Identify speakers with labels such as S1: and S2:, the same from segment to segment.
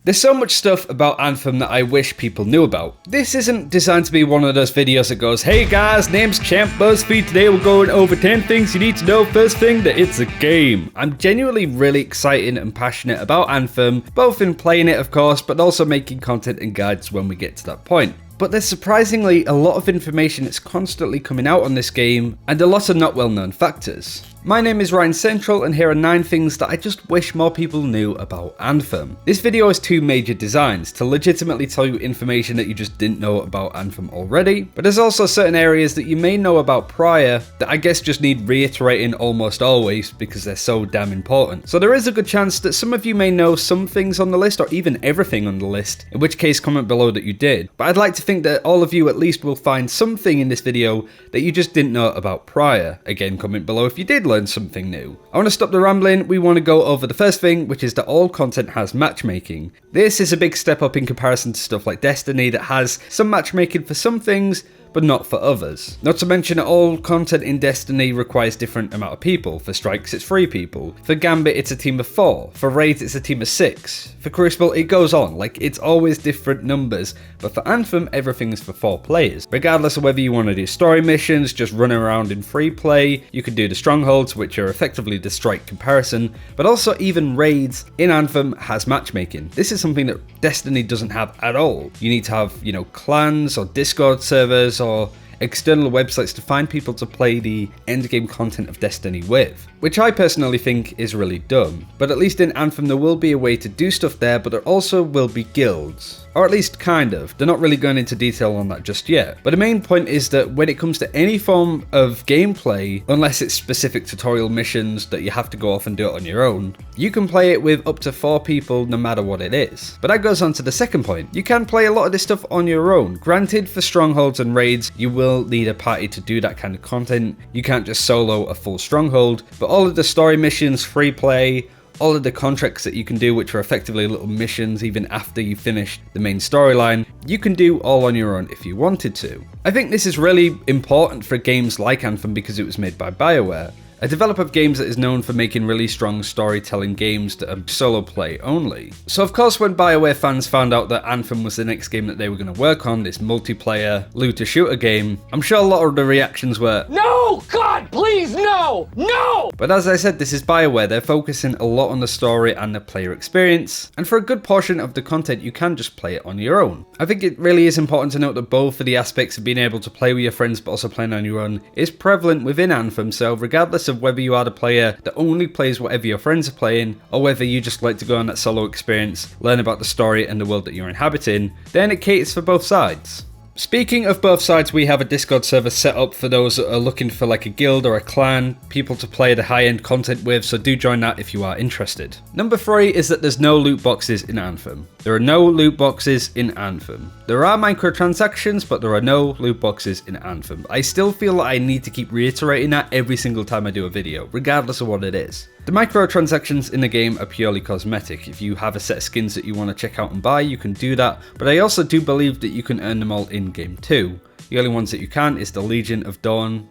S1: There's so much stuff about Anthem that I wish people knew about. This isn't designed to be one of those videos that goes, hey guys, name's Champ BuzzFeed, today we're going over 10 things you need to know. First thing, that it's a game. I'm genuinely really excited and passionate about Anthem, both in playing it of course, but also making content and guides when we get to that point. But there's surprisingly a lot of information that's constantly coming out on this game, and a lot of not well known factors. My name is Ryan Central, and here are 9 things that I just wish more people knew about Anthem. This video has 2 major designs, to legitimately tell you information that you just didn't know about Anthem already, but there's also certain areas that you may know about prior that I guess just need reiterating almost always because they're so damn important. So there is a good chance that some of you may know some things on the list or even everything on the list, in which case comment below that you did. But I'd like to think that all of you at least will find something in this video that you just didn't know about prior. Again, comment below if you did learn something new. I want to stop the rambling. We want to go over the first thing, which is that all content has matchmaking. This is a big step up in comparison to stuff like Destiny that has some matchmaking for some things, but not for others. Not to mention that all content in Destiny requires different amount of people. For Strikes it's 3 people, for Gambit it's a team of 4, for Raids it's a team of 6, for Crucible it goes on, like it's always different numbers, but for Anthem everything is for 4 players. Regardless of whether you want to do story missions, just run around in free play, you can do the strongholds which are effectively the Strike comparison, but also even Raids in Anthem has matchmaking. This is something that Destiny doesn't have at all. You need to have, clans or Discord servers or external websites to find people to play the endgame content of Destiny with, which I personally think is really dumb. But at least in Anthem there will be a way to do stuff there, but there also will be guilds. Or at least kind of. They're not really going into detail on that just yet. But the main point is that when it comes to any form of gameplay, unless it's specific tutorial missions that you have to go off and do it on your own, you can play it with up to 4 people no matter what it is. But that goes on to the second point. You can play a lot of this stuff on your own. Granted, for strongholds and raids, you will need a party to do that kind of content. You can't just solo a full stronghold, but all of the story missions, free play, all of the contracts that you can do, which are effectively little missions even after you finish the main storyline, you can do all on your own if you wanted to. I think this is really important for games like Anthem because it was made by BioWare, a developer of games that is known for making really strong storytelling games that are solo play only. So of course when BioWare fans found out that Anthem was the next game that they were going to work on, this multiplayer looter shooter game, I'm sure a lot of the reactions were, "No! God, please, no! No!" But as I said, this is BioWare. They're focusing a lot on the story and the player experience, and for a good portion of the content you can just play it on your own. I think it really is important to note that both of the aspects of being able to play with your friends but also playing on your own is prevalent within Anthem, so regardless of whether you are the player that only plays whatever your friends are playing, or whether you just like to go on that solo experience, learn about the story and the world that you're inhabiting, then it caters for both sides. Speaking of both sides, we have a Discord server set up for those that are looking for like a guild or a clan, people to play the high-end content with, so do join that if you are interested. Number 3 is that there's no loot boxes in Anthem. There are no loot boxes in Anthem. There are microtransactions, but there are no loot boxes in Anthem. I still feel like I need to keep reiterating that every single time I do a video, regardless of what it is. The microtransactions in the game are purely cosmetic. If you have a set of skins that you want to check out and buy, you can do that, but I also do believe that you can earn them all in game too. The only ones that you can't is the Legion of Dawn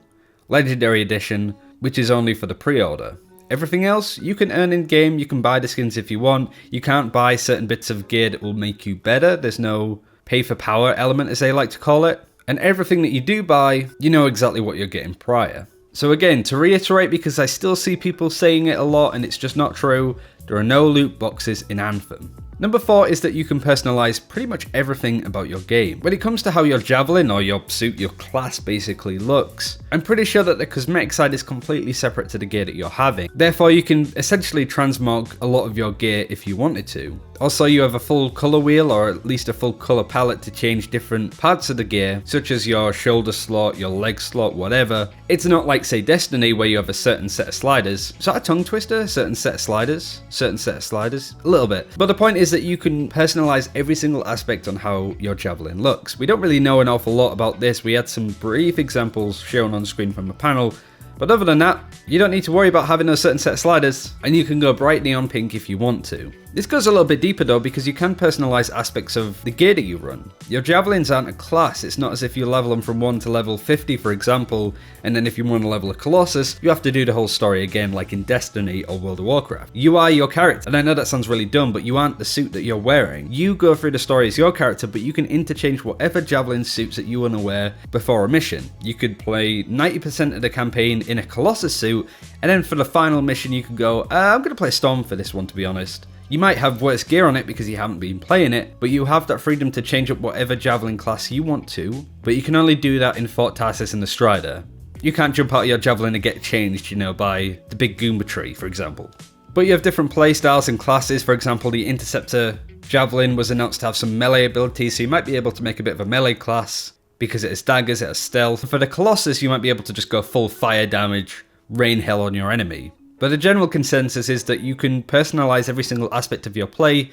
S1: Legendary Edition, which is only for the pre-order. Everything else you can earn in game, you can buy the skins if you want. You can't buy certain bits of gear that will make you better. There's no pay for power element as they like to call it. And everything that you do buy, you know exactly what you're getting prior. So again, to reiterate, because I still see people saying it a lot and it's just not true, there are no loot boxes in Anthem. Number 4 is that you can personalize pretty much everything about your game. When it comes to how your javelin or your suit, your class basically looks, I'm pretty sure that the cosmetic side is completely separate to the gear that you're having. Therefore, you can essentially transmog a lot of your gear if you wanted to. Also, you have a full color wheel, or at least a full color palette to change different parts of the gear, such as your shoulder slot, your leg slot, whatever. It's not like, say, Destiny, where you have a certain set of sliders. Is that a tongue twister? Certain set of sliders? Certain set of sliders? A little bit. But the point is that you can personalize every single aspect on how your javelin looks. We don't really know an awful lot about this. We had some brief examples shown on screen from a panel, but other than that, you don't need to worry about having a certain set of sliders, and you can go bright neon pink if you want to. This goes a little bit deeper though, because you can personalize aspects of the gear that you run. Your javelins aren't a class. It's not as if you level them from 1 to level 50, for example, and then if you want to level a Colossus, you have to do the whole story again like in Destiny or World of Warcraft. You are your character, and I know that sounds really dumb, but you aren't the suit that you're wearing. You go through the story as your character, but you can interchange whatever javelin suits that you want to wear before a mission. You could play 90% of the campaign in a Colossus suit, and then for the final mission you could go, I'm going to play Storm for this one, to be honest. You might have worse gear on it because you haven't been playing it, but you have that freedom to change up whatever javelin class you want to, but you can only do that in Fort Tarsis and the Strider. You can't jump out of your javelin and get changed, you know, by the big Goomba tree, for example. But you have different playstyles and classes. For example, the Interceptor javelin was announced to have some melee abilities, so you might be able to make a bit of a melee class because it has daggers, it has stealth. For the Colossus, you might be able to just go full fire damage, rain hell on your enemy. But the general consensus is that you can personalize every single aspect of your play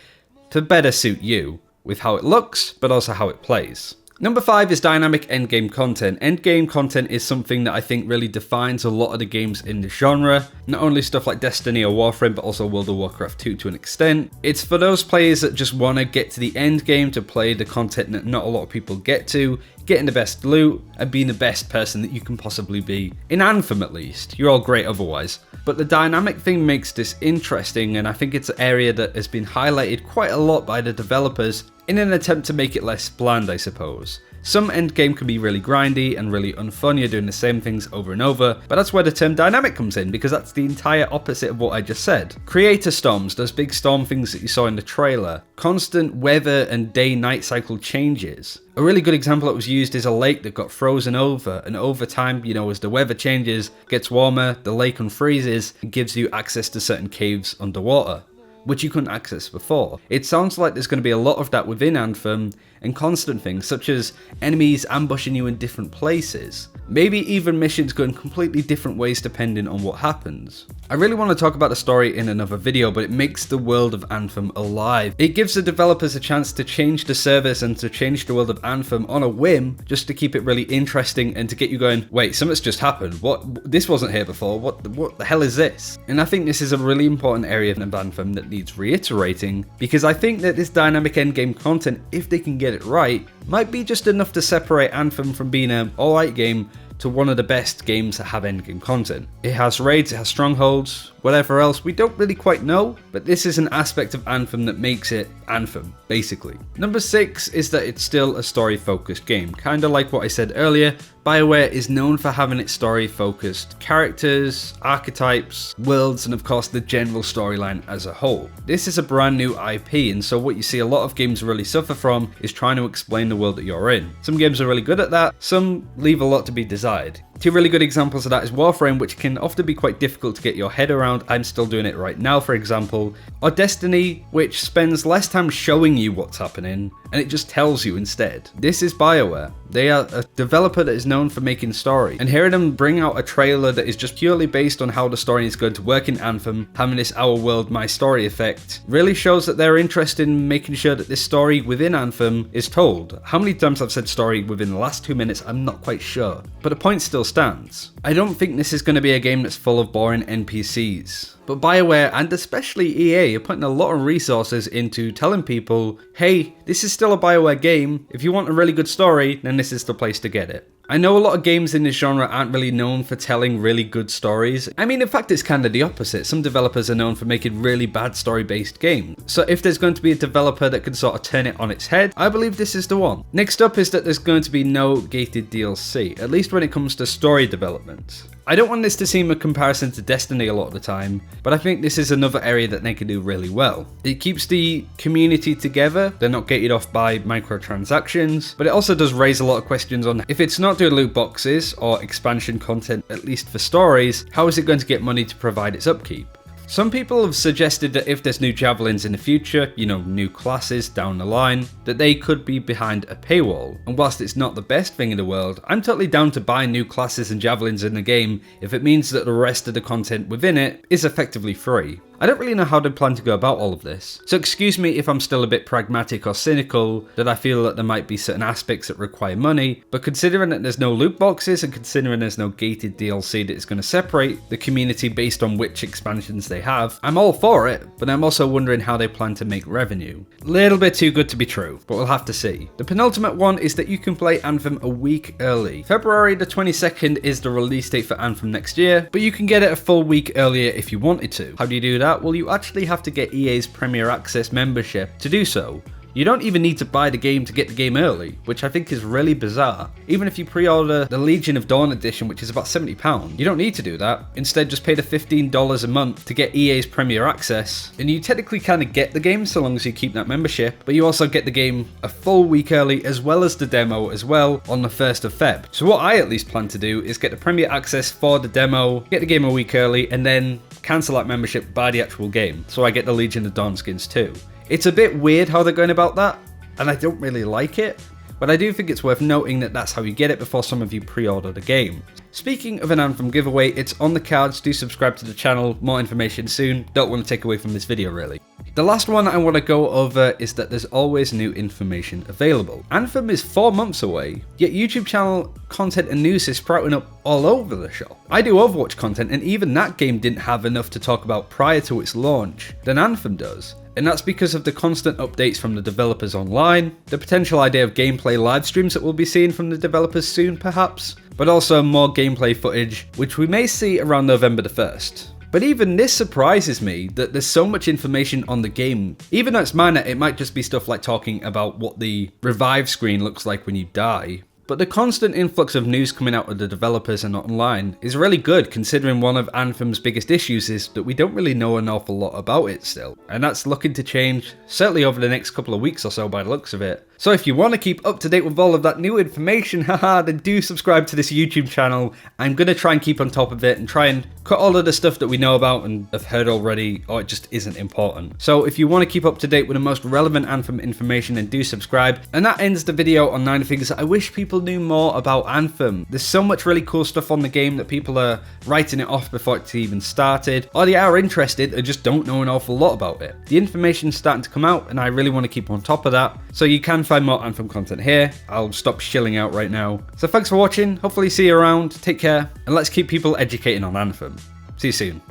S1: to better suit you, with how it looks, but also how it plays. Number 5 is dynamic endgame content. Endgame content is something that I think really defines a lot of the games in the genre. Not only stuff like Destiny or Warframe, but also World of Warcraft 2 to an extent. It's for those players that just want to get to the end game to play the content that not a lot of people get to, getting the best loot, and being the best person that you can possibly be. In Anthem at least. You're all great otherwise. But the dynamic thing makes this interesting, and I think it's an area that has been highlighted quite a lot by the developers in an attempt to make it less bland, I suppose. Some endgame can be really grindy and really unfun, you're doing the same things over and over, but that's where the term dynamic comes in, because that's the entire opposite of what I just said. Creator storms, those big storm things that you saw in the trailer, constant weather and day-night cycle changes. A really good example that was used is a lake that got frozen over, and over time, you know, as the weather changes, gets warmer, the lake unfreezes, and gives you access to certain caves underwater, which you couldn't access before. It sounds like there's going to be a lot of that within Anthem, and constant things such as enemies ambushing you in different places. Maybe even missions going completely different ways depending on what happens. I really want to talk about the story in another video, but it makes the world of Anthem alive. It gives the developers a chance to change the service and to change the world of Anthem on a whim, just to keep it really interesting and to get you going, wait, something's just happened. What? This wasn't here before. What the hell is this? And I think this is a really important area of Anthem that needs reiterating, because I think that this dynamic endgame content, if they can get it right, might be just enough to separate Anthem from being an alright game to one of the best games that have endgame content. It has raids, it has strongholds, whatever else, we don't really quite know, but this is an aspect of Anthem that makes it Anthem, basically. Number 6 is that it's still a story-focused game. Kinda like what I said earlier, BioWare is known for having its story-focused characters, archetypes, worlds, and of course the general storyline as a whole. This is a brand new IP, and so what you see a lot of games really suffer from is trying to explain the world that you're in. Some games are really good at that, some leave a lot to be desired. Two really good examples of that is Warframe, which can often be quite difficult to get your head around. I'm still doing it right now, for example. Or Destiny, which spends less time showing you what's happening, and it just tells you instead. This is BioWare. They are a developer that is known for making story, and hearing them bring out a trailer that is just purely based on how the story is going to work in Anthem, having this our world, my story effect, really shows that they're interested in making sure that this story within Anthem is told. How many times I've said story within the last 2 minutes, I'm not quite sure, but the point still stands. I don't think this is going to be a game that's full of boring NPCs. But BioWare, and especially EA, are putting a lot of resources into telling people, hey, this is still a BioWare game. If you want a really good story, then this is the place to get it. I know a lot of games in this genre aren't really known for telling really good stories. I mean, in fact, it's kind of the opposite. Some developers are known for making really bad story-based games. So if there's going to be a developer that can sort of turn it on its head, I believe this is the one. Next up is that there's going to be no gated DLC, at least when it comes to story development. I don't want this to seem a comparison to Destiny a lot of the time, but I think this is another area that they can do really well. It keeps the community together, they're not gated off by microtransactions, but it also does raise a lot of questions on if it's not doing loot boxes or expansion content, at least for stories, how is it going to get money to provide its upkeep? Some people have suggested that if there's new javelins in the future, you know, new classes down the line, that they could be behind a paywall. And whilst it's not the best thing in the world, I'm totally down to buy new classes and javelins in the game if it means that the rest of the content within it is effectively free. I don't really know how they plan to go about all of this. So excuse me if I'm still a bit pragmatic or cynical, that I feel that there might be certain aspects that require money, but considering that there's no loot boxes and considering there's no gated DLC that is going to separate the community based on which expansions they have, I'm all for it, but I'm also wondering how they plan to make revenue. Little bit too good to be true, but we'll have to see. The penultimate one is that you can play Anthem a week early. February the 22nd is the release date for Anthem next year, but you can get it a full week earlier if you wanted to. How do you do that? Well, you actually have to get EA's Premier Access membership to do so. You don't even need to buy the game to get the game early, which I think is really bizarre. Even if you pre-order the Legion of Dawn edition, which is about £70, you don't need to do that. Instead, just pay the $15 a month to get EA's Premier Access, and you technically kind of get the game so long as you keep that membership, but you also get the game a full week early as well as the demo as well on the 1st of Feb. So what I at least plan to do is get the Premier Access for the demo, get the game a week early, and then cancel that membership, buy the actual game, so I get the Legion of Dawn skins too. It's a bit weird how they're going about that, and I don't really like it, but I do think it's worth noting that that's how you get it before some of you pre-order the game. Speaking of an Anthem giveaway, it's on the cards. Do subscribe to the channel, more information soon. Don't want to take away from this video really. The last one I want to go over is that there's always new information available. Anthem is 4 months away, yet YouTube channel content and news is sprouting up all over the shop. I do Overwatch content, and even that game didn't have enough to talk about prior to its launch than Anthem does. And that's because of the constant updates from the developers online, the potential idea of gameplay live streams that we'll be seeing from the developers soon perhaps, but also more gameplay footage, which we may see around November the 1st. But even this surprises me that there's so much information on the game. Even though it's minor, it might just be stuff like talking about what the revive screen looks like when you die. But the constant influx of news coming out of the developers and online is really good, considering one of Anthem's biggest issues is that we don't really know an awful lot about it still. And that's looking to change, certainly over the next couple of weeks or so by the looks of it. So if you want to keep up to date with all of that new information, haha, then do subscribe to this YouTube channel. I'm going to try and keep on top of it and try and cut all of the stuff that we know about and have heard already, or it just isn't important. So if you want to keep up to date with the most relevant Anthem information, then do subscribe. And that ends the video on 9 things that I wish people knew more about Anthem. There's so much really cool stuff on the game that people are writing it off before it's even started, or they are interested and just don't know an awful lot about it. The information's starting to come out and I really want to keep on top of that. So you can find more Anthem content here. I'll stop shilling out right now. So thanks for watching. Hopefully see you around. Take care, and let's keep people educating on Anthem. See you soon.